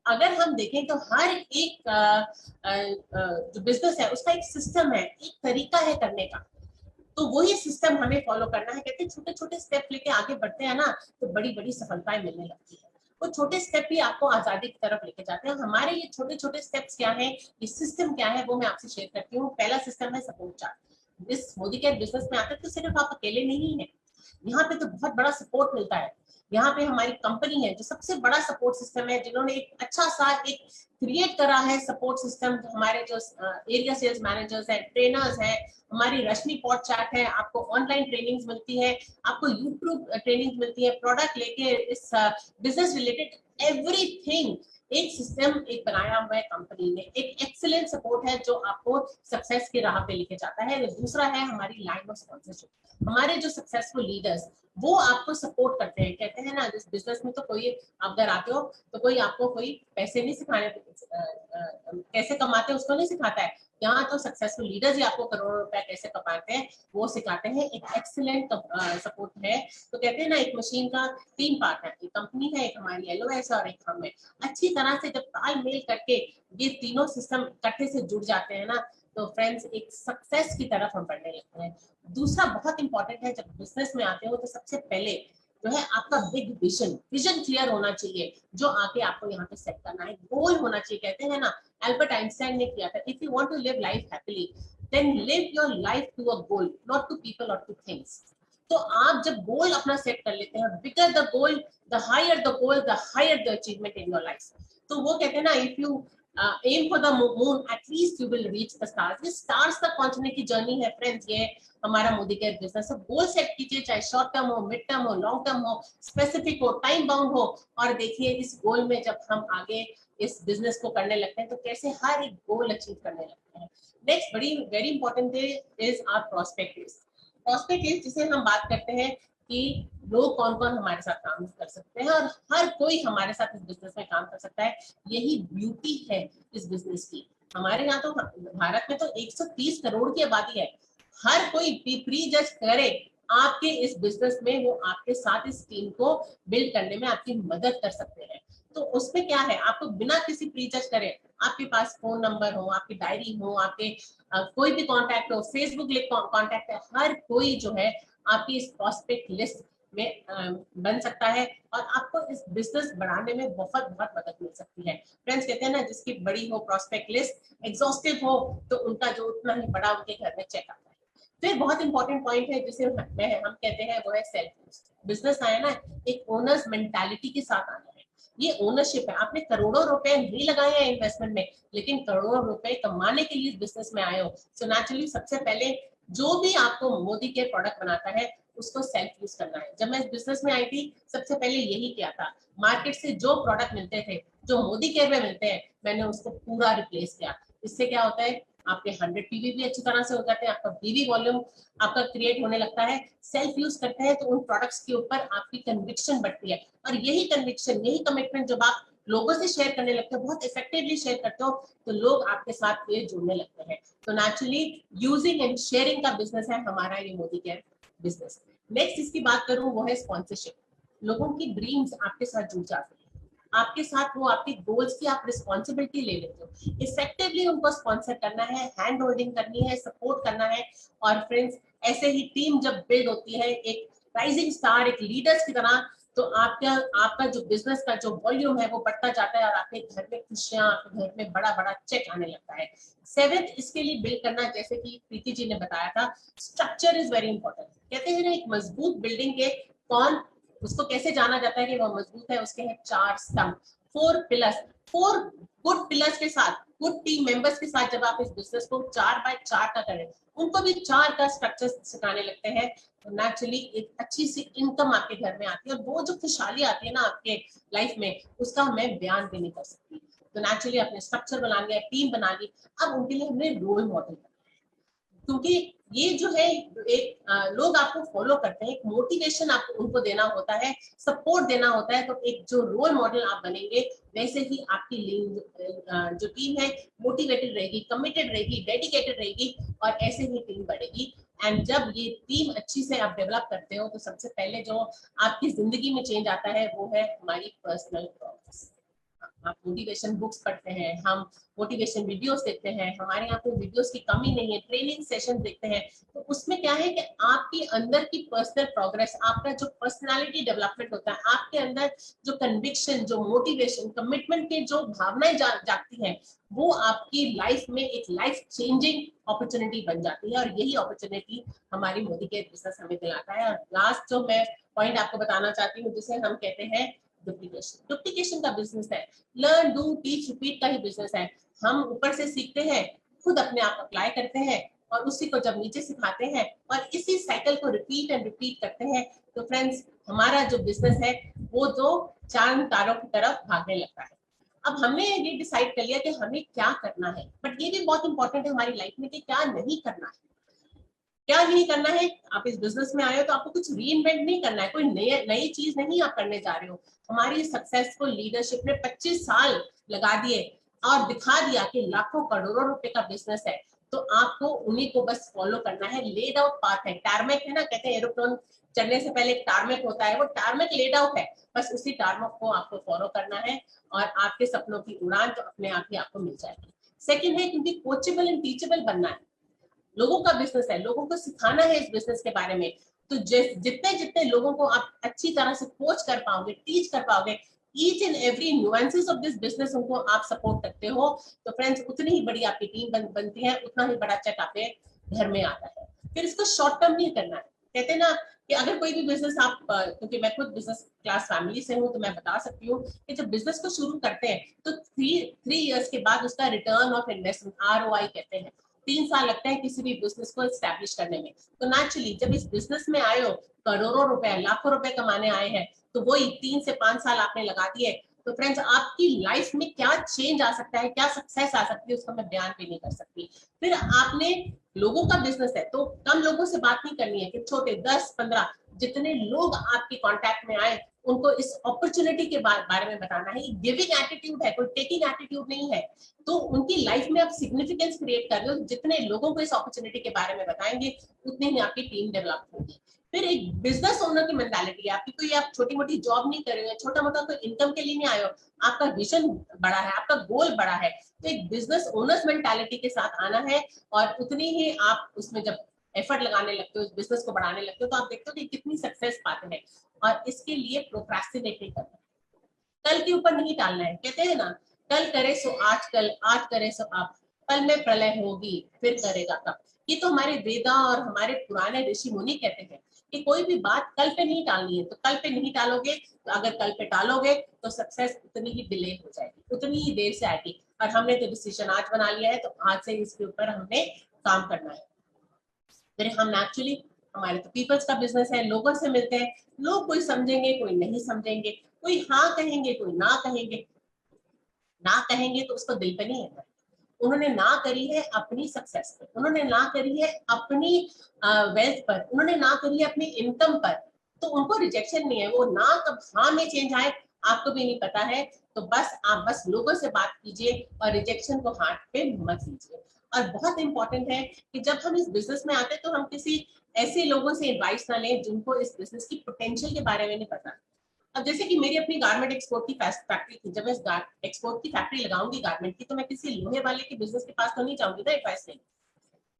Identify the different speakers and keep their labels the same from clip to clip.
Speaker 1: अगर हम देखें तो हर एक जो बिजनेस है उसका एक सिस्टम है, एक तरीका है करने का, तो वही सिस्टम हमें फॉलो करना है। कहते हैं छोटे छोटे स्टेप लेके आगे बढ़ते हैं ना तो बड़ी बड़ी सफलताएं मिलने लगती है। वो छोटे स्टेप भी आपको आजादी की तरफ लेके जाते हैं। हमारे ये छोटे छोटे स्टेप्स क्या है, ये सिस्टम क्या है, वो मैं आपसे शेयर करती हूँ। पहला सिस्टम है सपोर्ट चार्ट। इस मोदी केयर बिजनेस में आते तो सिर्फ आप अकेले नहीं है, यहाँ पे तो बहुत बड़ा सपोर्ट मिलता है। यहाँ पे हमारी कंपनी है जो सबसे बड़ा सपोर्ट सिस्टम है, जिन्होंने एक अच्छा सा एक क्रिएट करा है सपोर्ट सिस्टम। हमारे जो एरिया सेल्स मैनेजर्स हैं, ट्रेनर्स हैं, हमारी रश्मि पॉडचैट है, आपको ऑनलाइन ट्रेनिंग्स मिलती है, आपको यूट्यूब ट्रेनिंग मिलती है, प्रोडक्ट लेके इस बिजनेस रिलेटेड एवरीथिंग एक सिस्टम एक बनाया हुआ है कंपनी ने। एक एक्सीलेंट सपोर्ट है जो आपको सक्सेस की राह पे लेके जाता है। दूसरा है हमारी लाइन ऑफ स्पॉन्सरशिप। हमारे जो सक्सेसफुल लीडर्स वो आपको सपोर्ट करते हैं। कहते हैं ना जिस बिजनेस में तो कोई आप अगर आते हो तो कोई आपको कोई पैसे नहीं सिखाने, कैसे कमाते हैं उसको नहीं सिखाता है। यहाँ तो सक्सेसफुल लीडर्स ही आपको करोड़ों रुपए कैसे कमाते हैं वो सिखाते हैं। एक एक्सीलेंट सपोर्ट है। तो कहते हैं ना एक मशीन का 3 पार्ट है, एक कंपनी है, एक हमारी एलओएस और एक हम है। अच्छी तरह से जब तालमेल करके ये तीनों सिस्टम इकट्ठे से जुड़ जाते हैं ना तो फ्रेंड्स एक सक्सेस की तरफ हम बढ़ने लगते हैं। दूसरा बहुत इंपॉर्टेंट है, जब बिजनेस में आते हो तो सबसे पहले जो है आपका बिग विजन क्लियर होना चाहिए, जो आके आपको यहाँ पे सेट करना है। गोल होना चाहिए। कहते हैं ना एल्बर्ट आइंस्टाइन ने किया था, if you want to live life happily then live your life to a goal, not to people or to things. तो आप जब गोल अपना सेट कर लेते हैं, bigger the goal the higher the goal the higher the achievement in your life. तो वो कहते हैं ना if you aim for the moon at least you will reach the stars. ये स्टार्स तक पहुंचने की जर्नी है फ्रेंड्स, ये हमारा Modi care business. Goal set कीजिए, चाहे शॉर्ट टर्म हो, मिड टर्म हो, लॉन्ग टर्म हो, स्पेसिफिक हो, टाइम बाउंड हो। और देखिए इस गोल में जब हम आगे इस बिजनेस को करने लगते हैं तो कैसे हर एक गोल अचीव करने लगते हैं। नेक्स्ट बड़ी very important is our prospect list. Prospect list जिसे हम बात करते हैं कि लोग कौन कौन हमारे साथ काम कर सकते हैं, और हर कोई हमारे साथ इस बिजनेस में काम कर सकता है। यही ब्यूटी है इस बिजनेस की। हमारे यहाँ तो भारत में तो 130 करोड़ की आबादी है। हर कोई प्री जज करे आपके इस बिजनेस में, वो आपके साथ इस टीम को बिल्ड करने में आपकी मदद कर सकते हैं। तो उसमें क्या है, आपको बिना किसी प्री जज करे, आपके पास फोन नंबर हो, आपकी डायरी हो, आपके कोई भी कांटेक्ट हो, फेसबुक लिंक कांटेक्ट है, हर कोई जो है आपकी इस प्रॉस्पेक्ट लिस्ट में बन सकता है और आपको इस बिजनेस बढ़ाने में बहुत बहुत मदद मिल सकती है। फ्रेंड्स कहते हैं ना जिसकी बड़ी हो प्रॉस्पेक्ट लिस्ट, एग्जॉस्टिव हो, तो उनका जो उतना ही बड़ा उनके घर में चेक आता है। फिर बहुत इंपॉर्टेंट पॉइंट है जिसे हम कहते हैं वो है सेल्फ। बिजनेस आया ना एक ओनर्स मेंटालिटी के साथ आना है। ये ओनरशिप है। आपने करोड़ों रुपए नहीं लगाए हैं इन्वेस्टमेंट में, लेकिन करोड़ों रुपए कमाने के लिए बिजनेस में आए हो। सो नेचुरली सबसे पहले जो भी आपको मोदी के प्रोडक्ट बनाता है उसको सेल्फ यूज करना है। जब मैं इस बिजनेस में आई थी सबसे पहले यही किया था। मार्केट से जो प्रोडक्ट मिलते थे, जो मोदी केयर में मिलते हैं, मैंने उसको पूरा रिप्लेस किया। इससे क्या होता है, आपके 100 पीवी भी अच्छी तरह से हो जाते हैं, आपका पीवी वॉल्यूम आपका क्रिएट होने लगता है। सेल्फ यूज करते हैं तो उन प्रोडक्ट्स के ऊपर आपकी कन्विक्शन बढ़ती है, और यही कन्विक्शन, यही कमिटमेंट जब आप लोगों से शेयर करने लगते हो, बहुत इफेक्टिवली शेयर करते हो, तो लोग आपके साथ ये जुड़ने लगते हैं। तो नेचुरली यूजिंग एंड शेयरिंग का बिजनेस है हमारा ये मोदी केयर बिजनेस। नेक्स्ट इसकी बात करूं वो है स्पॉन्सरशिप। लोगों की ड्रीम्स आपके साथ जुड़ जाते हैं, आपके साथ वो आपके गोल्स की आप रिस्पॉन्सिबिलिटी ले लेते हो। इफेक्टिवली उनको स्पॉन्सर करना है, हैंड होल्डिंग करनी है, सपोर्ट करना है। और फ्रेंड्स ऐसे ही टीम जब बिल्ड होती है एक राइजिंग स्टार, एक लीडर्स की तरह, तो आपका आपका जो बिजनेस का जो वॉल्यूम है वो बढ़ता जाता है, और आपके घर में खुशियां, आपके घर में बड़ा बड़ा चेक आने लगता है। सेवेंथ इसके लिए बिल्ड करना, जैसे कि प्रीति जी ने बताया था, स्ट्रक्चर इज वेरी इंपॉर्टेंट। कहते हैं ना एक मजबूत बिल्डिंग के कौन उसको कैसे जाना जाता है कि वो मजबूत है, उसके हैं 4 स्तंभ, 4 पिलर्स। 4 गुड पिलर्स के साथ, गुड टीम मेंबर्स के साथ जब आप इस बिजनेस को 4 बाय 4 का करें, उनको भी 4 का स्ट्रक्चर सिखाने लगते हैं, तो नेचुरली एक अच्छी सी इनकम आपके घर में आती है। और वो जो खुशहाली आती है ना आपके लाइफ में, उसका मैं बयान भी नहीं कर सकती। तो नेचुरली अपने स्ट्रक्चर बना लिया, टीम बना ली, अब उनके लिए हमने रोल मॉडल, क्योंकि ये जो है एक लोग आपको फॉलो करते हैं, एक मोटिवेशन आपको उनको देना होता है, सपोर्ट देना होता है। तो एक जो रोल मॉडल आप बनेंगे, वैसे ही आपकी जो टीम है मोटिवेटेड रहेगी, कमिटेड रहेगी, डेडिकेटेड रहेगी, और ऐसे ही टीम बढ़ेगी। एंड जब ये टीम अच्छी से आप डेवलप करते हो तो सबसे पहले जो आपकी जिंदगी में चेंज आता है वो है हमारी पर्सनल ग्रोथ। आप मोटिवेशन बुक्स पढ़ते हैं, हम मोटिवेशन वीडियोस देखते हैं, हमारे यहाँ पे वीडियोस की कमी नहीं है, ट्रेनिंग सेशन देखते हैं, तो उसमें क्या है कि आपकी अंदर की पर्सनल प्रोग्रेस, आपका जो पर्सनालिटी डेवलपमेंट होता है, आपके अंदर जो कन्विक्शन, जो मोटिवेशन, कमिटमेंट के जो भावनाएं जागती हैं, वो आपकी लाइफ में एक लाइफ चेंजिंग अपॉर्चुनिटी बन जाती है। और यही अपॉर्चुनिटी हमारी मोदी के बिजनेस हमें दिलाता है। और लास्ट जो मैं पॉइंट आपको बताना चाहती हूँ, जिसे हम कहते हैं डुप्लीकेशन। डुप्लीकेशन का बिजनेस है, लर्न डू टीच रिपीट का ही बिजनेस है। हम ऊपर से सीखते हैं, खुद अपने आप अप्लाई करते हैं और उसी को जब नीचे सिखाते हैं और इसी साइकिल को रिपीट एंड रिपीट करते हैं, तो फ्रेंड्स हमारा जो बिजनेस है वो तो चांद तारों की तरफ भागने लगता है। अब हमने ये डिसाइड कर लिया कि हमें क्या करना है, बट ये भी बहुत इंपॉर्टेंट है हमारी लाइफ में कि क्या नहीं करना है। क्या नहीं करना है? आप इस बिजनेस में आए हो तो आपको कुछ रीइन्वेंट नहीं करना है, कोई नई चीज नहीं आप करने जा रहे हो। हमारी सक्सेसफुल लीडरशिप ने 25 साल लगा दिए और दिखा दिया कि लाखों करोड़ों रुपए का बिजनेस है, तो आपको उन्हीं को बस फॉलो करना है। लेड आउट पाथ है, टारमेक है ना, कहते हैं एरोप्लेन चढ़ने से पहले एक टारमेक होता है, वो टारमेक लेड आउट है, बस उसी टारमेक को आपको फॉलो करना है और आपके सपनों की उड़ान तो अपने आप ही आपको मिल जाएगी। सेकंड है, क्योंकि कोचेबल एंड टीचेबल बनना है। लोगों का बिजनेस है, लोगों को सिखाना है इस बिजनेस के बारे में, तो जितने जितने लोगों को आप अच्छी तरह से कोच कर पाओगे, टीच कर पाओगे, each and every nuances of this business उनको आप सपोर्ट करते हो, तो फ्रेंड्स उतनी ही बड़ी आपकी टीम बनती है, उतना ही बड़ा चेक आपके घर में आता है। फिर इसको शॉर्ट टर्म नहीं करना है। कहते हैं ना कि अगर कोई भी बिजनेस आप, क्योंकि मैं खुद बिजनेस क्लास फैमिली से हूँ, तो मैं बता सकती हूँ कि जब बिजनेस को शुरू करते हैं तो थ्री इयर्स के बाद उसका रिटर्न ऑफ इन्वेस्टमेंट, ROI कहते हैं, 3 साल लगता है किसी भी बिजनेस को एस्टैब्लिश करने में। तो नेचुरली जब इस बिजनेस में आए हो, करोड़ों रुपए, लाखों रुपए कमाने आए हैं, तो वही 3 से 5 साल आपने लगा दिए, तो फ्रेंड्स आपकी लाइफ में क्या चेंज आ सकता है, क्या सक्सेस आ सकती है, उसका मैं बयान भी नहीं कर सकती। फिर आपने लोगों का बिजनेस है तो कम लोगों से बात नहीं करनी है कि छोटे 10-15 जितने लोग आपके कांटेक्ट में आए उनको इस अपॉर्चुनिटी के बारे में बताना है। गिविंग एटीट्यूड है, कोई टेकिंग एटीट्यूड नहीं है। तो उनकी लाइफ में आप सिग्निफिकेंस क्रिएट कर रहे हो, जितने लोगों को इस अपॉर्चुनिटी के बारे में बताएंगे उतनी ही आपकी टीम डेवलप होगी। फिर एक बिजनेस ओनर की मेंटालिटी है आपकी, कोई आप छोटी मोटी जॉब नहीं कर रहे हो, छोटा मोटा कोई इनकम के लिए नहीं आए हो, आपका विजन बड़ा है, आपका गोल बड़ा है, तो एक बिजनेस ओनर्स मेंटालिटी के साथ आना है। और उतनी ही आप उसमें जब एफर्ट लगाने लगते हो, इस बिजनेस को बढ़ाने लगते हो, तो आप देखते हो कि कितनी सक्सेस पाते हैं। और इसके लिए प्रोक्रेस्टिनेट नहीं करना, कल के ऊपर नहीं टालना है। कहते हैं ना, कल करे सो आज, कल आज करे सो अब, कल में प्रलय होगी फिर करेगा कब। ये तो हमारे वेदा और हमारे पुराने ऋषि मुनि कहते हैं कि कोई भी बात कल पे नहीं टालनी है, तो कल पे नहीं टालोगे, तो अगर कल पे टालोगे तो सक्सेस उतनी ही डिले हो जाएगी, उतनी ही देर से आएगी। और हमने तो डिसीजन आज बना लिया है, तो आज से इसके ऊपर हमने काम करना है। फिर हम नेचुरली, हमारे तो पीपल्स का बिजनेस है, लोगों से मिलते हैं, लोग कोई समझेंगे कोई नहीं समझेंगे, कोई हाँ कहेंगे कोई ना कहेंगे। ना कहेंगे तो उसको दिल पे नहीं है, उन्होंने ना करी है अपनी सक्सेस पर, उन्होंने ना करी है अपनी वेल्थ पर, उन्होंने ना करी है अपनी इनकम पर, तो उनको रिजेक्शन नहीं है। वो ना कब हाँ में चेंज आए आपको भी नहीं पता है। तो बस आप बस लोगों से बात कीजिए और रिजेक्शन को हाथ पे मत लीजिए। और बहुत इंपॉर्टेंट है कि जब हम इस बिजनेस में आते हैं तो हम किसी ऐसे लोगों से एडवाइस ना लें जिनको इस बिजनेस की पोटेंशियल के बारे में नहीं पता। अब जैसे कि मेरी अपनी गारमेंट एक्सपोर्ट की फैक्ट्री थी, जब मैं एक्सपोर्ट की फैक्ट्री लगाऊंगी गारमेंट की, तो मैं किसी लोहे वाले के बिजनेस के पास तो नहीं जाऊंगी ना एडवाइस नहीं।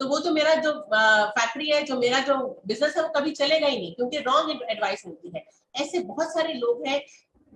Speaker 1: तो वो जो मेरा जो फैक्ट्री है, जो मेरा जो बिजनेस है, वो कभी चलेगा ही नहीं, क्योंकि रॉन्ग एडवाइस मिलती है। ऐसे बहुत सारे लोग हैं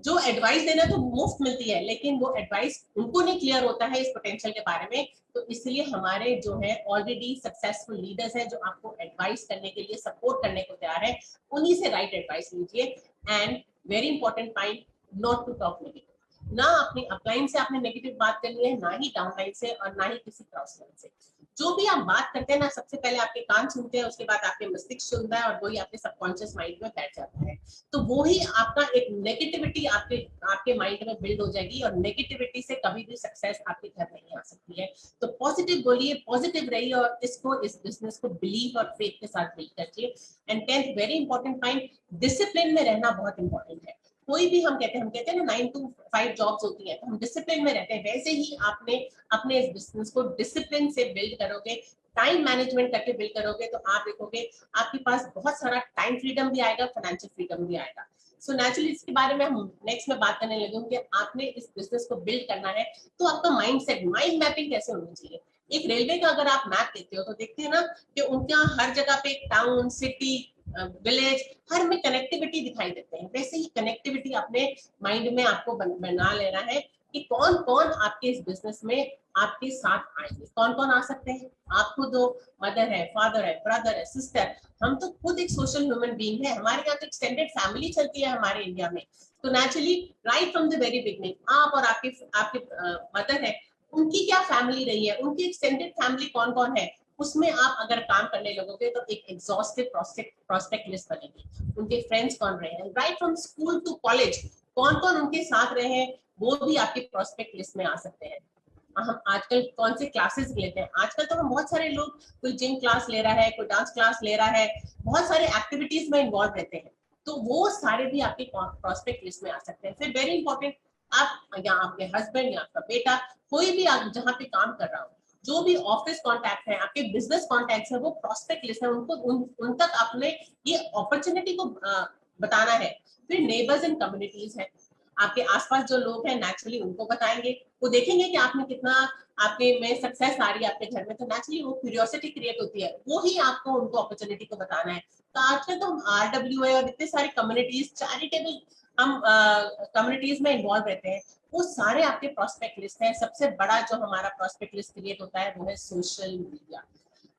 Speaker 1: जो एडवाइस देना तो मुफ्त मिलती है, लेकिन वो एडवाइस उनको नहीं क्लियर होता है इस पोटेंशियल के बारे में। तो इसलिए हमारे जो है ऑलरेडी सक्सेसफुल लीडर्स हैं जो आपको एडवाइस करने के लिए, सपोर्ट करने को तैयार है, उन्हीं से राइट एडवाइस लीजिए। And very important point, not to talk negative. ना अपनी अपलाइन से आपने नेगेटिव बात करनी है, ना ही डाउनलाइन से, और ना ही किसी क्रॉस लाइन से। जो भी आप बात करते हैं ना, सबसे पहले आपके कान सुनते हैं, उसके बाद आपके मस्तिष्क सुनता है, और वही आपके सबकॉन्शियस माइंड में बैठ जाता है। तो वो ही आपका एक नेगेटिविटी आपके आपके माइंड में बिल्ड हो जाएगी, और नेगेटिविटी से कभी भी सक्सेस आपके घर नहीं आ सकती है। तो पॉजिटिव बोलिए, पॉजिटिव रहिए, और इसको, इस बिजनेस को बिलीव और फेथ के साथ बिल्ड करिए। And 10th very important point, discipline में रहना बहुत इंपॉर्टेंट है। कोई भी हम कहते हैं ना 9 to 5 जॉब्स होती हैं, तो हम डिसिप्लिन में रहते हैं, वैसे ही आपने अपने इस बिजनेस को डिसिप्लिन से बिल्ड करोगे, टाइम मैनेजमेंट करके बिल्ड करोगे, तो आप देखोगे आपके पास बहुत सारा टाइम फ्रीडम भी आएगा, फाइनेंशियल फ्रीडम भी आएगा। सो नेचुरली इसके बारे में हम नेक्स्ट में बात करने लगे कि आपने इस बिजनेस को बिल्ड करना है तो आपका माइंडसेट, माइंड मैपिंग कैसे होनी चाहिए। एक रेलवे का अगर आप मैप देखते हो तो देखते हैं ना कि उनका हर जगह पे टाउन, सिटी, विलेज, हर में कनेक्टिविटी दिखाई देते हैं। वैसे ही कनेक्टिविटी अपने माइंड में आपको बना लेना है कि कौन कौन आपके इस बिजनेस में आपके साथ आएंगे, कौन कौन आ सकते हैं। आप खुद हो, मदर है, फादर है, ब्रदर है, सिस्टर, हम तो खुद एक सोशल ह्यूमन बीइंग है। हमारे यहाँ तो एक्सटेंडेड फैमिली चलती है हमारे इंडिया में। तो naturally right from the very beginning आप और आपके आपके मदर है, उनकी क्या फैमिली रही है, उनकी एक्सटेंडेड फैमिली कौन कौन है, उसमें आप अगर काम करने लगोगे तो एक एग्जॉस्टिव प्रोस्पेक्ट लिस्ट बनेगी। उनके फ्रेंड्स कौन रहे हैं, right from school to college कौन कौन उनके साथ रहे हैं, वो भी आपके प्रोस्पेक्ट लिस्ट में आ सकते हैं। हम आजकल कौन से क्लासेस लेते हैं, आजकल तो हम बहुत सारे लोग, कोई जिम क्लास ले रहा है, कोई डांस क्लास ले रहा है, बहुत सारे एक्टिविटीज में इन्वॉल्व रहते हैं, तो वो सारे भी आपके प्रोस्पेक्ट लिस्ट में आ सकते हैं। फिर वेरी इंपॉर्टेंट, आप या आपके हस्बैंड या आपका बेटा, कोई भी आप जहाँ पे काम कर रहा हो, जो भी ऑफिस कॉन्टैक्ट है, आपके बिजनेस कॉन्टैक्ट है, वो प्रोस्पेक्ट लिस्ट है, उनको उन तक आपने ये अपॉर्चुनिटी को बताना है। फिर नेबर्स एंड कम्युनिटीज है, आपके आसपास जो लोग हैं नेचुरली उनको बताएंगे, वो देखेंगे कि आपने कितना, आपके में सक्सेस आ रही है आपके घर में, तो नेचुरली वो क्यूरियोसिटी क्रिएट होती है, वो ही आपको उनको अपॉर्चुनिटी को बताना है। तो आजकल तो हम RWA और इतने सारे कम्युनिटीज, चैरिटेबल हम कम्युनिटीज में इन्वॉल्व रहते हैं, वो सारे आपके प्रोस्पेक्ट लिस्ट है। सबसे बड़ा जो हमारा प्रोस्पेक्ट लिस्ट क्रिएट होता है वो है सोशल मीडिया।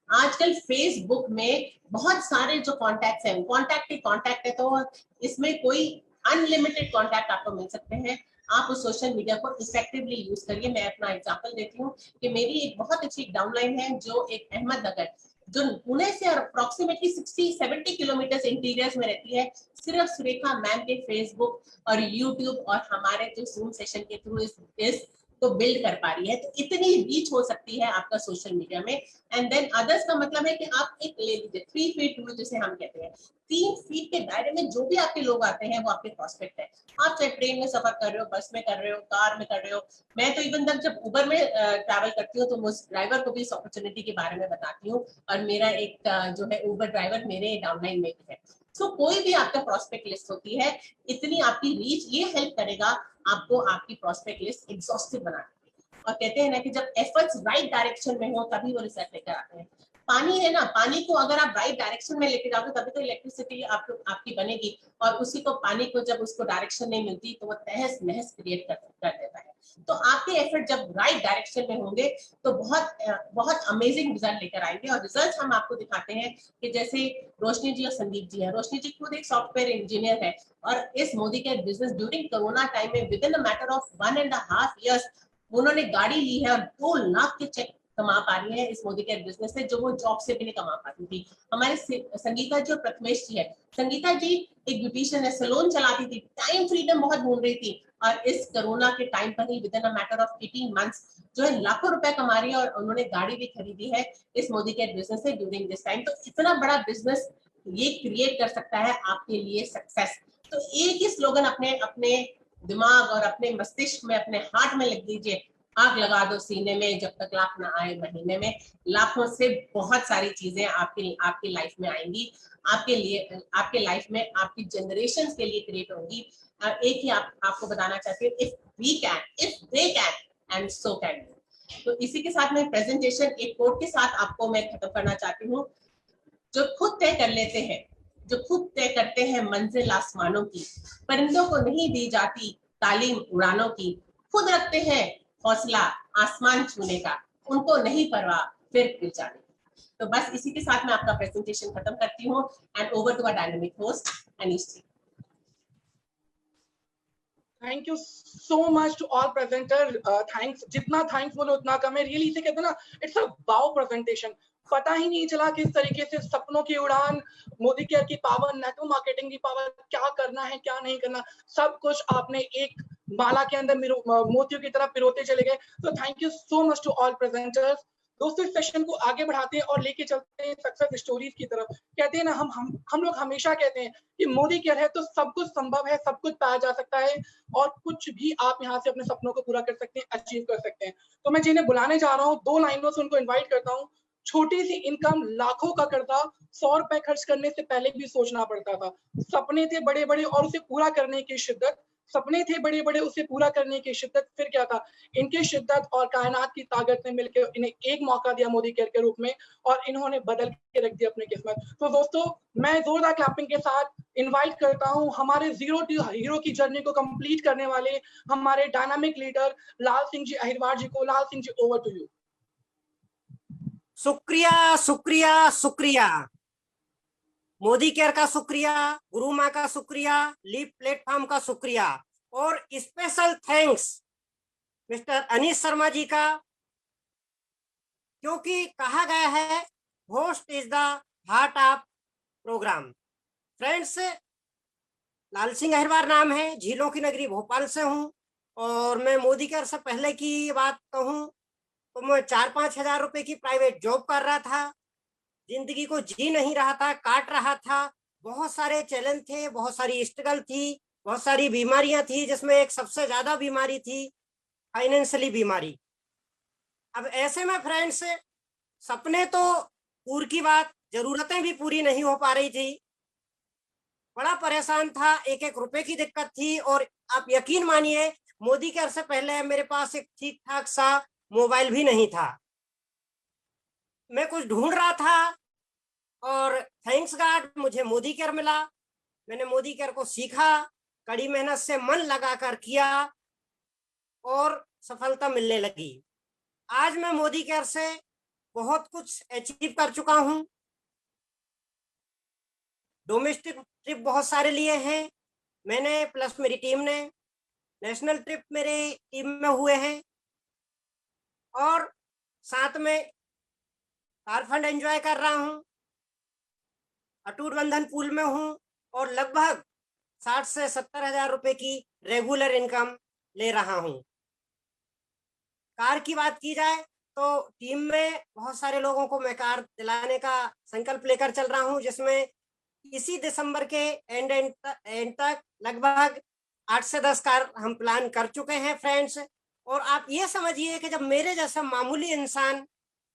Speaker 1: आजकल फेसबुक में बहुत सारे जो कॉन्टैक्ट हैं, कॉन्टैक्ट है, तो इसमें कोई अनलिमिटेड कॉन्टैक्ट आपको मिल सकते हैं। आप उस सोशल मीडिया को इफेक्टिवली यूज करिए। मैं अपना एग्जांपल देती हूँ कि मेरी एक बहुत अच्छी डाउनलाइन है जो एक अहमदनगर, जो पुणे से अप्रोक्सीमेटली 60-70 किलोमीटर इंटीरियर्स में रहती है, सिर्फ सुरेखा मैम के फेसबुक और यूट्यूब और हमारे जो जूम सेशन के थ्रू इस को बिल्ड कर पा रही है। तो इतनी रीच हो सकती है आपका सोशल मीडिया में। एंड देन अदर्स का मतलब है कि आप एक ले लीजिए 3 फीट रूल जिसे हम कहते हैं, 3 फीट के दायरे में जो भी आपके लोग आते हैं वो आपके प्रोस्पेक्ट है। आप चाहे ट्रेन में सफर कर रहे हो, बस में कर रहे हो, कार में कर रहे हो, मैं तो इवन तक जब उबर में ट्रैवल करती हूँ तो उस ड्राइवर को भी इस अपॉर्चुनिटी के बारे में बताती हूँ, और मेरा एक जो है उबर ड्राइवर मेरे डाउनलाइन में भी है। तो कोई भी आपका प्रोस्पेक्ट लिस्ट होती है, इतनी आपकी रीच, ये हेल्प करेगा आपको आपकी प्रोस्पेक्ट लिस्ट एग्जॉस्टिव बनाने। और कहते हैं ना कि जब एफर्ट्स राइट डायरेक्शन में हो तभी वो रिजल्ट लेकर आते हैं। पानी है ना, पानी को अगर आप राइट डायरेक्शन में लेके जाओगे तभी तो इलेक्ट्रिसिटी आपकी बनेगी, और उसी को पानी को जब उसको डायरेक्शन नहीं मिलती तो वो तहस नहस क्रिएट कर देता है। तो आपके एफर्ट जब राइट डायरेक्शन में होंगे तो बहुत अमेजिंग रिजल्ट लेकर आएंगे। और रिजल्ट हम आपको दिखाते हैं कि जैसे रोशनी जी और संदीप जी है। रोशनी जी खुद एक सॉफ्टवेयर इंजीनियर है, और इस मोदी के बिजनेस ड्यूरिंग कोरोना टाइम में with in a matter of 1.5 years उन्होंने गाड़ी ली है और 2 लाख के चेक कमा पा रही है इस मोदी केयर बिजनेस से, जो वो जॉब से भी नहीं कमा पाती थी। हमारे संगीता जी और प्रथमेश जी है। संगीता जी एक ब्यूटिशियन है, सैलून चलाती थी, टाइम फ्रीडम बहुत ढूंढ रही थी, और इस कोरोना के टाइम पर ही within a matter of 18 months जो है लाखों रुपए कमा रही है, और उन्होंने गाड़ी भी खरीदी है इस मोदी केयर बिजनेस से ड्यूरिंग दिस टाइम। तो इतना बड़ा बिजनेस ये क्रिएट कर सकता है आपके लिए सक्सेस। तो एक ही स्लोगन अपने अपने दिमाग और अपने मस्तिष्क में, अपने हार्ट में लिख दीजिए, आग लगा दो सीने में जब तक लाख ना आए महीने में। लाखों से बहुत सारी चीजें आपकी आपकी लाइफ में आएंगी, आपके लिए, आपके लाइफ में, आपकी जनरेशन के लिए क्रिएट होगी। एक ही आपको बताना चाहती हूँ, if we can, if they can and so can you. तो इसी के साथ मैं प्रेजेंटेशन एक कोट के साथ आपको मैं खत्म करना चाहती हूँ। जो खुद तय कर लेते हैं, जो खुद तय करते हैं मंजिल आसमानों की, परिंदों को नहीं दी जाती तालीम उड़ानों की, खुद रखते हैं हौसला आसमान छूने का, उनको नहीं परवाह फिर गिर जाने की। तो बस इसी के साथ मैं आपका प्रेजेंटेशन खत्म करती हूँ, and over to our dynamic host Anish ji.
Speaker 2: Thank you so much to all presenter. Thanks, जितना थैंक्स बोलो उतना कम है। रियली इसे कहते हैं ना, इट्स अ वाओ प्रेजेंटेशन। पता ही नहीं चला किस तरीके से सपनों की उड़ान, मोदी केयर की पावर, नेटवर्क मार्केटिंग की पावर, क्या करना है क्या नहीं करना, सब कुछ आपने एक माला के अंदर मोतियों की तरह पिरोते चले गए। तो thank you so much to all presenters. दोस्तों इस सेशन को आगे बढ़ाते हैं और लेके चलते हैं सक्सेस स्टोरीज की तरफ। कहते हैं ना, हम लोग हमेशा कहते हैं कि मोदी केयर है तो सब कुछ संभव है, सब कुछ पाया जा सकता है, और कुछ भी आप यहाँ से अपने सपनों को पूरा कर सकते हैं, अचीव कर सकते हैं। तो मैं जिन्हें बुलाने जा रहा हूँ, 2 लाइनों से उनको इन्वाइट करता हूँ। छोटी सी इनकम, लाखों का कर्जा, 100 रुपए खर्च करने से पहले भी सोचना पड़ता था। सपने थे बड़े बड़े और उसे पूरा करने की शिद्दत, सपने थे बड़े बड़े उसे पूरा करने की शिद्दत। फिर क्या था, इनकी शिद्दत और कायनात की ताकत ने मिलकर इन्हें एक मौका दिया मोदी केयर के रूप में, और इन्होंने बदल के रख दिया अपनी किस्मत। तो दोस्तों, मैं जोरदार क्लैपिंग के साथ इनवाइट करता हूं हमारे जीरो टू हीरो की जर्नी को कंप्लीट करने वाले हमारे डायनामिक लीडर लाल सिंह जी अहिरवार जी को। लाल सिंह जी, ओवर टू यू।
Speaker 3: शुक्रिया शुक्रिया शुक्रिया, मोदी केयर का शुक्रिया, गुरु माँ का शुक्रिया, लीप प्लेटफॉर्म का शुक्रिया, और special thanks mister Anish Sharma ji का, क्योंकि कहा गया है host is the heart of program. Friends, Lal Singh Ahirwar नाम है, झीलों की नगरी भोपाल से हूँ, और मैं मोदी केयर से पहले की बात कहूँ तो मैं 4-5 हजार रुपए की प्राइवेट जॉब कर रहा था, जिंदगी को जी नहीं रहा था, काट रहा था। बहुत सारे चैलेंज थे, बहुत सारी स्ट्रगल थी, बहुत सारी बीमारियां थी, जिसमें एक सबसे ज्यादा बीमारी थी फाइनेंशियली बीमारी। अब ऐसे में फ्रेंड्स, सपने तो दूर की बात, जरूरतें भी पूरी नहीं हो पा रही थी, बड़ा परेशान था, एक एक रुपए की दिक्कत थी। और आप यकीन मानिए, मोदी केयर से पहले मेरे पास एक ठीक ठाक सा मोबाइल भी नहीं था। मैं कुछ ढूंढ रहा था और थैंक्स गॉड मुझे मोदी केयर मिला। मैंने मोदी केयर को सीखा, कड़ी मेहनत से मन लगाकर किया और सफलता मिलने लगी। आज मैं मोदी केयर से बहुत कुछ अचीव कर चुका हूं। डोमेस्टिक ट्रिप बहुत सारे लिए हैं मैंने, प्लस मेरी टीम ने। नेशनल ट्रिप मेरे टीम में हुए हैं, और साथ में कार फंड एंजॉय कर रहा हूं, अटूट बंधन पूल में हूं, और लगभग 60 से 70 हजार रुपए की रेगुलर इनकम ले रहा हूं। कार की बात की जाए तो टीम में बहुत सारे लोगों को मैं कार दिलाने का संकल्प लेकर चल रहा हूं, जिसमें इसी दिसंबर के एंड तक लगभग 8 से 10 कार हम प्लान कर चुके हैं फ्रेंड्स। और आप ये समझिए कि जब मेरे जैसा मामूली इंसान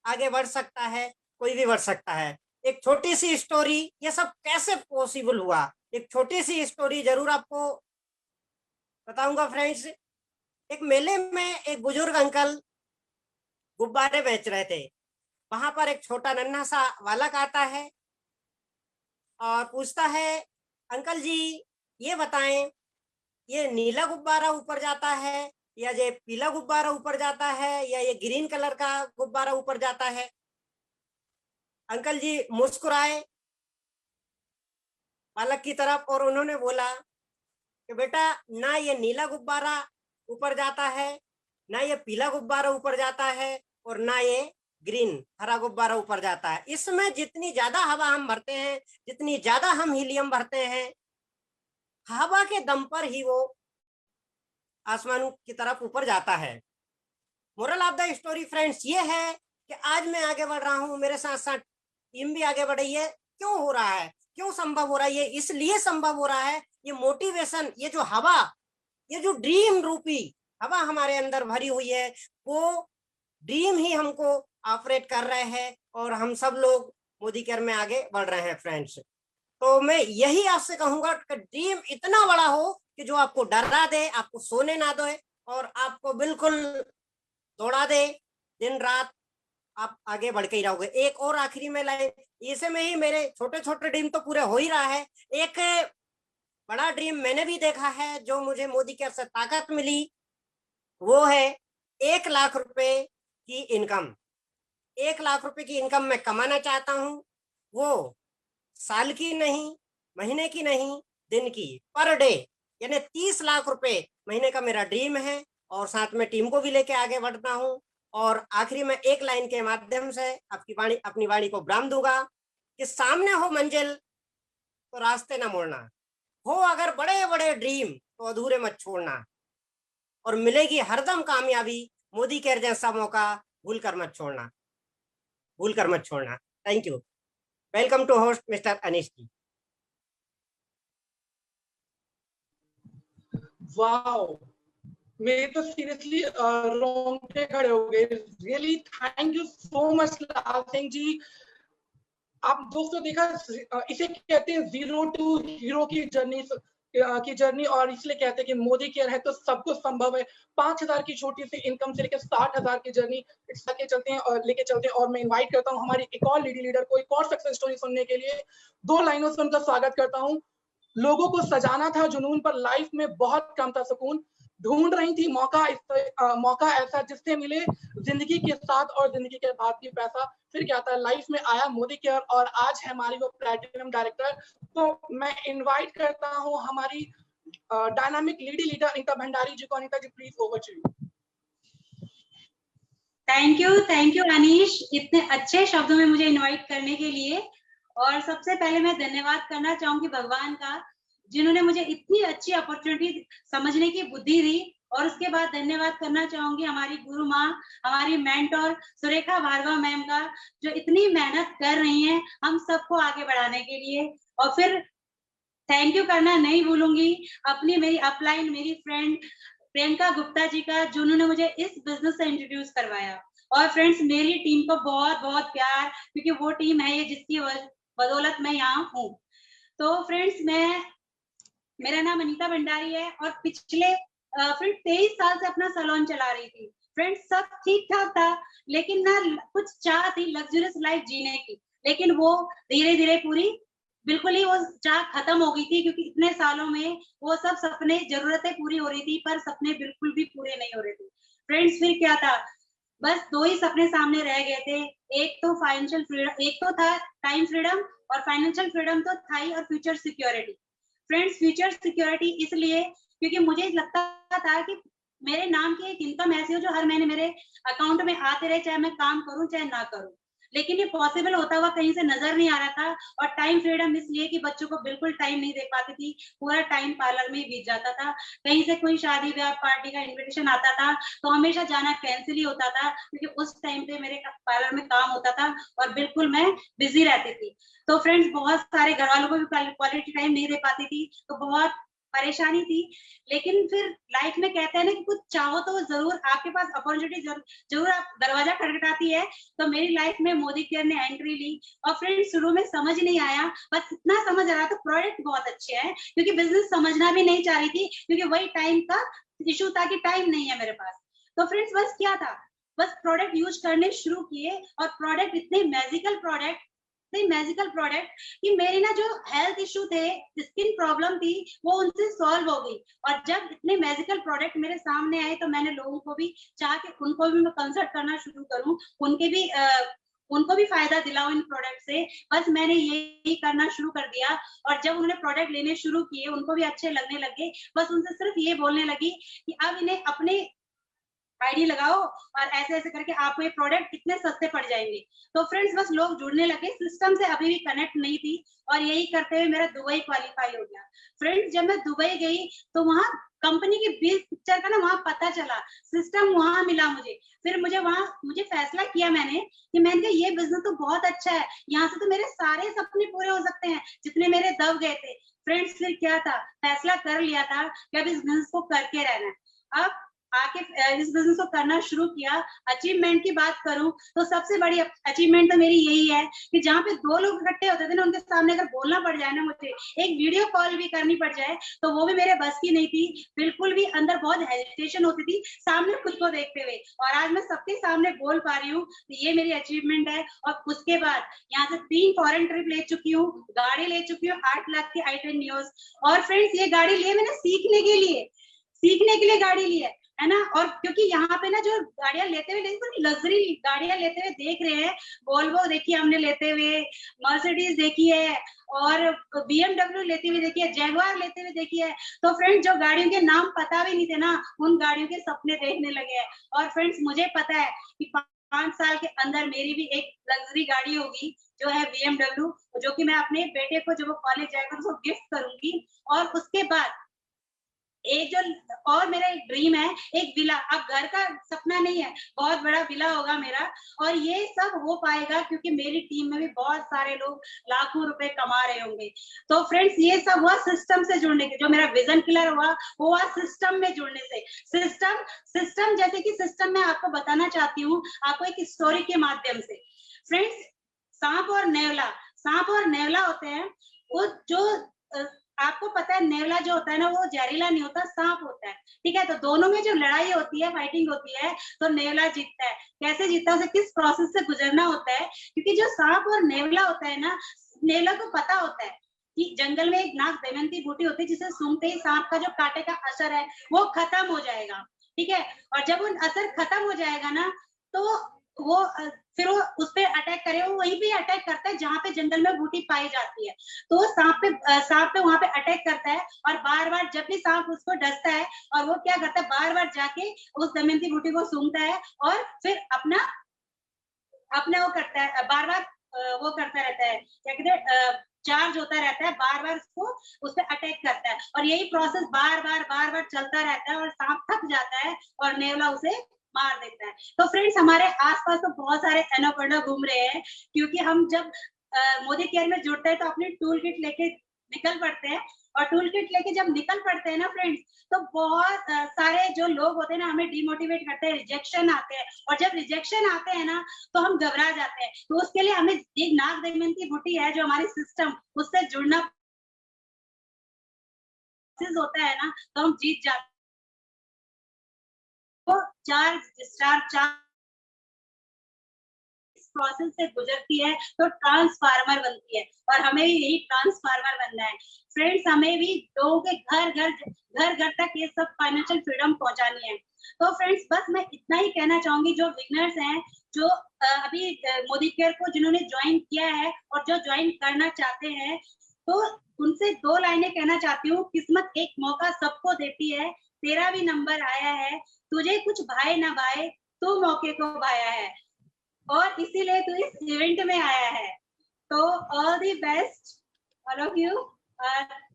Speaker 3: आगे बढ़ सकता है, कोई भी बढ़ सकता है। एक छोटी सी स्टोरी, ये सब कैसे पॉसिबल हुआ, एक छोटी सी स्टोरी जरूर आपको बताऊंगा फ्रेंड्स। एक मेले में एक बुजुर्ग अंकल गुब्बारे बेच रहे थे। वहां पर एक छोटा नन्हा सा बालक आता है और पूछता है, अंकल जी ये बताएं, ये नीला गुब्बारा ऊपर जाता है, या ये पीला गुब्बारा ऊपर जाता है, या ये ग्रीन कलर का गुब्बारा ऊपर जाता है? अंकल जी मुस्कुराए बालक की तरफ और उन्होंने बोला कि बेटा, ना ये नीला गुब्बारा ऊपर जाता है, ना ये पीला गुब्बारा ऊपर जाता है, और ना ये ग्रीन हरा गुब्बारा ऊपर जाता है। इसमें जितनी ज्यादा हवा हम भरते हैं, जितनी ज्यादा हम हीलियम भरते हैं, हवा के दम पर ही वो आसमान की तरफ ऊपर जाता है। Moral of the story friends ये है कि आज मैं आगे बढ़ रहा हूँ, मेरे साथ साथ टीम भी आगे बढ़ रही है। क्यों हो रहा है, क्यों संभव हो रहा है? ये इसलिए संभव हो रहा है, ये मोटिवेशन, ये जो हवा, ये जो ड्रीम रूपी हवा हमारे अंदर भरी हुई है, वो ड्रीम ही हमको ऑपरेट कर रहे हैं, और हम सब लोग मोदी केयर में आगे बढ़ रहे हैं फ्रेंड्स। तो मैं यही आपसे कहूंगा कि ड्रीम इतना बड़ा हो कि जो आपको डरा दे, आपको सोने ना दे, और आपको बिल्कुल दौड़ा दे दिन रात, आप आगे बढ़ के ही रहोगे। एक और आखिरी में लाइन, इसे में ही मेरे छोटे छोटे ड्रीम तो पूरे हो ही रहा है। एक बड़ा ड्रीम मैंने भी देखा है, जो मुझे मोदी केयर से ताकत मिली, वो है 1 लाख रुपए की इनकम। 1 लाख रुपए की इनकम मैं कमाना चाहता हूँ, वो साल की नहीं, महीने की नहीं, दिन की, पर डे, यानी 30 लाख रुपए महीने का मेरा ड्रीम है। और साथ में टीम को भी लेके आगे बढ़ता हूँ। और आखिरी में एक लाइन के माध्यम से अपनी वाणी को विराम दूंगा कि सामने हो मंजिल तो रास्ते ना मोड़ना, हो अगर बड़े बड़े ड्रीम तो अधूरे मत छोड़ना, और मिलेगी हरदम कामयाबी, मोदी केयर जैसा मौका भूल कर मत छोड़ना, भूल कर मत छोड़ना। Thank you. Welcome to host mister Anish ji.
Speaker 2: Wow, मेरे तो सीरियसली रोंगटे खड़े हो गए। Really thank you so much Lal Singh ji. आप दोस्तों देखा, इसे कहते हैं 0 टू हीरो की जर्नी, और इसलिए कहते हैं कि मोदी केयर है तो सब कुछ संभव है। 5,000 की छोटी सी इनकम से लेकर 60,000 की जर्नी लेके चलते हैं और मैं इनवाइट करता हूँ हमारी एक और लेडी लीडर को एक और सक्सेस स्टोरी सुनने के लिए। 2 लाइनों से उनका स्वागत करता हूँ। लोगों को सजाना था जुनून पर, लाइफ में बहुत कम था सुकून, ढूंढ रही थी मौका ऐसा जिससे मिले जिंदगी के साथ और जिंदगी के बाद भी पैसा। फिर क्या था, लाइफ में आया मोदी केयर और आज है हमारी वो प्लैटिनम डायरेक्टर। तो मैं इनवाइट करता हूँ हमारी dynamic lady leader Anita Bhandari ji को। Anita ji please, over to you.
Speaker 4: Thank you Anish, इतने अच्छे शब्दों में मुझे इनवाइट करने के लिए। और सबसे पहले मैं धन्यवाद करना चाहूंगी भगवान का, जिन्होंने मुझे इतनी अच्छी अपॉर्चुनिटी समझने की बुद्धि दी। और उसके बाद धन्यवाद करना चाहूंगी हमारी गुरु माँ, हमारी मेंटोर सुरेखा भार्गव मैम का, जो इतनी मेहनत कर रही हैं हम सबको आगे बढ़ाने के लिए। और फिर थैंक यू करना नहीं भूलूंगी अपनी मेरी अपलाइन मेरी फ्रेंड प्रियंका गुप्ता जी का, जिन्होंने मुझे इस बिजनेस से इंट्रोड्यूस करवाया। और फ्रेंड्स, मेरी टीम को बहुत बहुत प्यार, क्योंकि वो टीम है ये जिसकी बदौलत मैं यहाँ हूँ। तो फ्रेंड्स, मेरा नाम अनीता भंडारी है और पिछले फ्रेंड 23 साल से अपना सैलून चला रही थी। फ्रेंड्स, सब ठीक ठाक था, लेकिन ना कुछ चाह थी लग्जरियस लाइफ जीने की, लेकिन वो धीरे धीरे पूरी बिल्कुल ही वो चाह खत्म हो गई थी, क्योंकि इतने सालों में वो सब सपने जरूरतें पूरी हो रही थी, पर सपने बिल्कुल भी पूरे नहीं हो रहे थे। फ्रेंड्स, फिर क्या था, बस 2 ही सपने सामने रह गए थे। एक तो फाइनेंशियल फ्रीडम, एक तो था टाइम फ्रीडम, और फाइनेंशियल फ्रीडम तो था ही, और future security. Friends, future security इसलिए क्योंकि मुझे लगता था कि मेरे नाम की एक इनकम ऐसी हो जो हर महीने मेरे अकाउंट में आते रहे, चाहे मैं काम करूं चाहे ना करूं। लेकिन ये पॉसिबल होता हुआ कहीं से नजर नहीं आ रहा था। और टाइम फ्रीडम इसलिए कि बच्चों को बिल्कुल टाइम नहीं दे पाती थी, पूरा टाइम पार्लर में ही बीत जाता था। कहीं से कोई शादी ब्याह पार्टी का इन्विटेशन आता था तो हमेशा जाना कैंसिल ही होता था, क्योंकि उस टाइम पे मेरे पार्लर में काम होता था और बिल्कुल मैं बिजी रहती थी। तो फ्रेंड्स, बहुत सारे घर वालों को भी क्वालिटी टाइम नहीं दे पाती थी, तो बहुत परेशानी थी। लेकिन फिर लाइफ में कहते हैं ना कि कुछ चाहो तो जरूर आपके पास अपॉर्चुनिटी जरूर आप दरवाजा खटखटाती है। तो मेरी लाइफ में मोदी केयर ने एंट्री ली। और फ्रेंड्स, शुरू में समझ नहीं आया, बस इतना समझ आ रहा था प्रोडक्ट बहुत अच्छे हैं, क्योंकि बिजनेस समझना भी नहीं चाह रही थी, क्योंकि वही टाइम का इशू था कि टाइम नहीं है मेरे पास। तो फ्रेंड्स, बस क्या था, बस प्रोडक्ट यूज करने शुरू किए, और प्रोडक्ट इतने मैजिकल प्रोडक्ट कि मेरी ना जो हेल्थ इशू थे, स्किन प्रॉब्लम थी, वो उनसे सॉल्व हो गई। और जब इतने मैजिकल प्रोडक्ट मेरे सामने आए तो मैंने लोगों को भी चाह के उनको भी मैं कंसल्ट करना शुरू करूं, उनको भी फायदा दिलाऊं इन प्रोडक्ट से। बस मैंने यही करना शुरू कर दिया। और जब उन्होंने प्रोडक्ट लेने शुरू किए, उनको भी अच्छे लगने लगे। बस उनसे सिर्फ ये बोलने लगी कि अब इन्हें अपने आईडी लगाओ और ऐसे ऐसे करके आपको ये प्रोडक्ट कितने सस्ते पड़ जाएंगे। तो फ्रेंड्स, बस लोग जुड़ने लगे, सिस्टम से अभी भी कनेक्ट नहीं थी। और यही करते हुए मेरा दुबई क्वालिफाई हो गया। फ्रेंड्स, जब मैं दुबई गई तो वहाँ कंपनी की बिल पिक्चर का ना वहाँ पता चला, सिस्टम वहाँ मिला मुझे। फिर मुझे फैसला किया मैंने कि मैंने कहा ये बिजनेस तो बहुत अच्छा है, यहाँ से तो मेरे सारे सपने पूरे हो सकते हैं जितने मेरे दब गए थे। फ्रेंड्स, फिर क्या था, फैसला कर लिया था कि अब इस बिजनेस को करके रहना है। अब आके इस बिजनेस को करना शुरू किया। अचीवमेंट की बात करूं तो सबसे बड़ी अचीवमेंट तो मेरी यही है कि जहाँ पे 2 लोग इकट्ठे होते थे ना, उनके सामने अगर बोलना पड़ जाए ना, मुझे एक वीडियो कॉल भी करनी पड़ जाए, तो वो भी मेरे बस की नहीं थी। बिल्कुल भी अंदर बहुत हेजिटेशन होती थी सामने खुद को देखते हुए। और आज मैं सबके सामने बोल पा रही हूँ, तो ये मेरी अचीवमेंट है। और उसके बाद यहाँ से 3 फॉरेन ट्रिप ले चुकी हूँ, गाड़ी ले चुकी हूँ 8 लाख की i10 नियोस। और फ्रेंड्स, ये गाड़ी ली है मैंने सीखने के लिए गाड़ी ली है ना। और क्योंकि यहाँ पे ना जो गाड़ियां लेते हुए लग्जरी गाड़ियां लेते हुए देख रहे हैं, वोल्वो देखी हमने लेते हुए, मर्सिडीज देखी है, और BMW लेते हुए देखी है, जैगवार लेते हुए देखी है। तो फ्रेंड्स, जो गाड़ियों के नाम पता भी नहीं थे ना, उन गाड़ियों के सपने देखने लगे हैं। और फ्रेंड्स, मुझे पता है कि 5 साल के अंदर मेरी भी एक लग्जरी गाड़ी होगी, जो है BMW, जो कि मैं अपने बेटे को जब वो कॉलेज जाएगा उसको गिफ्ट करूंगी। और उसके बाद एक जो और मेरा एक ड्रीम है, एक विला। अब घर का सपना नहीं है, बहुत बड़ा विला होगा मेरा, और ये सब हो पाएगा क्योंकि मेरी टीम में भी बहुत सारे लोग लाखों रुपए कमा रहे होंगे। तो फ्रेंड्स, ये सब हुआ सिस्टम से जुड़ने के, जो मेरा विजन किलर हुआ वो हुआ सिस्टम में जुड़ने से। सिस्टम जैसे कि सिस्टम में आपको बताना चाहती हूँ, आपको एक स्टोरी के माध्यम से। फ्रेंड्स, सांप और नेवला होते हैं। वो जो आपको पता है, नेवला जो होता है ना, वो जहरीला नहीं होता, सांप होता है, ठीक है। तो दोनों में जो लड़ाई होती है, फाइटिंग होती है, तो नेवला जीतता है। कैसे जीतता है, उसे किस प्रोसेस से गुजरना होता है, क्योंकि जो सांप और नेवला होता है ना, नेवला को पता होता है कि जंगल में एक नाग दमयंती बूटी होती है, जिसे सूंघते ही सांप का जो कांटे का असर है वो खत्म हो जाएगा, ठीक है। और जब वो असर खत्म हो जाएगा ना, तो वो फिर वो उस पे अटैक करेगा, वो वहीं पे अटैक करता है जहाँ पे जंगल में बूटी पाई जाती है। तो वो सांप पे वहां पे अटैक करता है, और बार बार जब भी सांप उसको डसता है, और वो क्या करता है, बार बार जाके उस दमयंती बूटी को सूंघता है, और फिर अपना वो करता है, बार बार वो करता रहता है, क्या कहते हैं, चार्ज होता रहता है, बार बार उसको उस पर अटैक करता है, और यही प्रोसेस बार बार चलता रहता है, और सांप थक जाता है और नेवला उसे मार देता है। तो फ्रेंड्स, हमारे आसपास तो बहुत सारे एनाकोंडा घूम रहे हैं, क्योंकि हम जब मोदी केयर में जुड़ते हैं तो अपनी टूल किट लेके निकल पड़ते हैं, और टूल किट लेके जब निकल पड़ते हैं ना फ्रेंड्स, तो बहुत सारे जो लोग होते हैं ना, हमें डिमोटिवेट करते हैं, रिजेक्शन आते हैं, और जब रिजेक्शन आते हैं ना, तो हम घबरा जाते हैं। तो उसके लिए हमें एक नाग दमयंती बूटी है, जो हमारी सिस्टम, उससे जुड़ना होता है ना, तो हम जीत जाते हैं। तो चार प्रोसेस से गुजरती है तो ट्रांसफार्मर बनती है, और हमें भी यही ट्रांसफार्मर बनना है। फ्रेंड्स, हमें भी लोगों के घर तक ये सब फाइनेंशियल फ्रीडम पहुंचानी है। तो फ्रेंड्स, बस मैं इतना ही कहना चाहूंगी, जो बिगनर्स हैं, जो अभी मोदी केयर को जिन्होंने ज्वाइन किया है और जो ज्वाइन करना चाहते हैं, तो उनसे 2 लाइनें कहना चाहती हूँ। किस्मत एक मौका सबको देती है, तेरा भी नंबर आया है, तुझे कुछ भाए ना भाए, तू मौके को भाया है, और इसीलिए तू इस इवेंट में आया है। तो all the best all of you.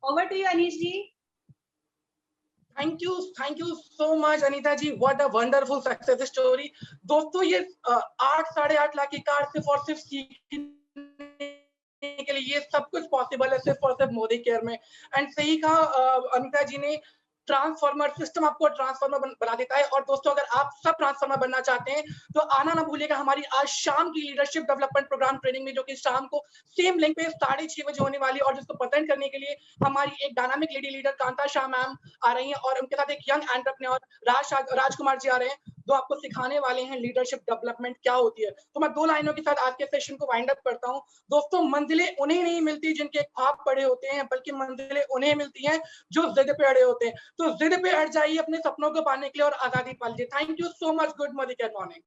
Speaker 4: Over to you Anish ji.
Speaker 2: Thank you so much Anita ji, what a wonderful success story. दोस्तों, ये 8-8.5 लाख की कार सिर्फ और सिर्फ सीखने के लिए, ये सब कुछ पॉसिबल है सिर्फ और सिर्फ मोदी केयर में। एंड सही कहा अनीता जी ने, ट्रांसफॉर्मर सिस्टम आपको ट्रांसफॉर्मर बना देता है। और दोस्तों, अगर आप सब ट्रांसफॉर्मर बनना चाहते हैं तो आना ना भूलिएगा हमारी आज शाम की लीडरशिप डेवलपमेंट प्रोग्राम ट्रेनिंग में, जो कि शाम को सेम लिंक पे 6:30 बजे होने वाली है। और जिसको अटेंड करने के लिए हमारी एक dynamic lady leader Kanta Shah ma'am आ रही हैं, और उनके साथ एक यंग एंटरप्रेन्योर राजकुमार जी आ रहे हैं, जो आपको सिखाने वाले हैं लीडरशिप डेवलपमेंट क्या होती है। तो मैं 2 लाइनों के साथ आज के सेशन को वाइंड अप करता हूँ। दोस्तों, मंजिलें उन्हें नहीं मिलती जिनके ख्वाब बड़े होते हैं, बल्कि मंजिलें उन्हें मिलती हैं जो जिद पे अड़े होते हैं। तो जिद पे अड़ जाइए अपने सपनों को पाने के लिए और आजादी पा लीजिए। Thank you so much. Good morning.